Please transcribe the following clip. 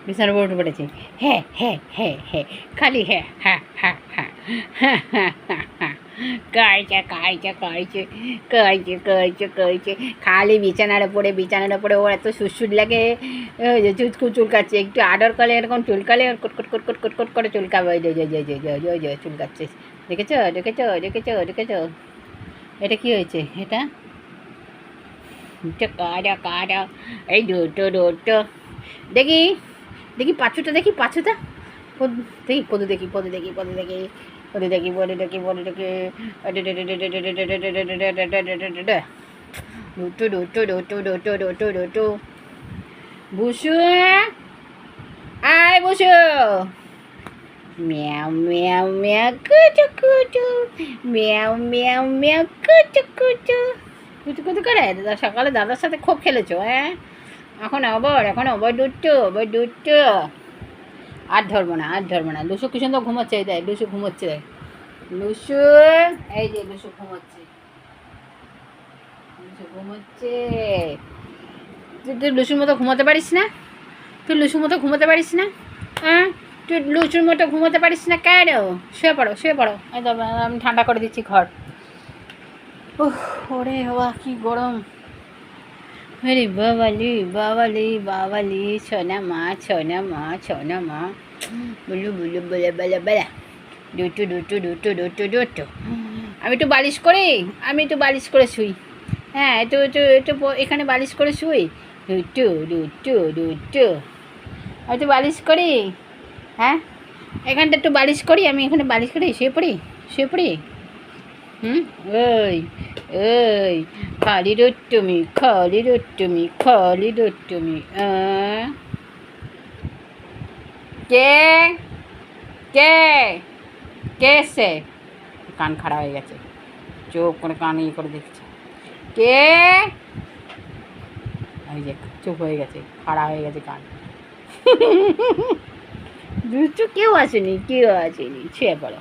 বিছানার উপর উঠে পড়েছে। হ্যাঁ হ্যাঁ হ্যাঁ হ্যাঁ, খালি হ্যাঁ হ্যাঁ হ্যাঁ হ্যাঁ হ্যাঁ হ্যাঁ হ্যাঁ হ্যাঁ, কাইছে কাইছে কাইছে কাইছে কাইছে কাইছে, খালি বিছানার উপরে ওর এত সুরসুর লাগে। ওই যে চুলকাচ্ছে, একটু আদর করলে এরকম চুলকালে ওর কট কট কট কট কট কট করে চুলকাবে। ওই যে ওই যে চুলকাচ্ছে, দেখেছো দেখেছো দেখেছো দেখেছো? এটা কি হয়েছে? এটা কারা কারা, এই দুটো দেখি দেখি পাঁচুটা, দেখি পাঁচুটা, দেখি পদু দেখি পদু দেখি পদু দেখি পদু দেখি পদু দেখি পদু দেখি, দুটো দুটো দুটো দুটো দুটো দুটো। বুসু, আয় বুসু, ম্যাও ম্যাও ম্যাও কুটু কুটু, ম্যাও ম্যাও ম্যাও কুটু কুটু কুটু কুটু করে। সকালে দাদার সাথে খুব খেলেছো, হ্যাঁ? এখন আবার দুটো। আর ধরবো না। লুসু কি সুন্দর ঘুমোচ্ছে, এই দেয় লুসু ঘুমোচ্ছে। লুসু, এই যে লুসু ঘুমোচ্ছে, তুই লুসুর মতো ঘুমোতে পারিস না? হ্যাঁ, তুই লুচুর মতো ঘুমোতে পারিস না কেন? শুয়ে পড়ো। এই তো আমি ঠান্ডা করে দিচ্ছি ঘর। ওরে বাবা কি গরম! আরে বাবালি, সোনা মা, বুলু বলে দুটো। আমি একটু বালিশ করে শুই। হ্যাঁ, একটু এখানে বালিশ করে শুই। দুটো আমি একটু বালিশ করি। হ্যাঁ, এখানটা একটু বালিশ করি, আমি এখানে বালিশ করি, শুয়ে পড়ি। হুম, ওই খালি রুট্টুমি কে কে কে সে? কান খাড়া হয়ে গেছে, চোখ করে কান ইয়ে করে দেখছে। কে? ওই যে চুপ হয়ে গেছে, খাড়া হয়ে গেছে কান। দুটো কেউ আসেনি, শুয়ে পড়ো।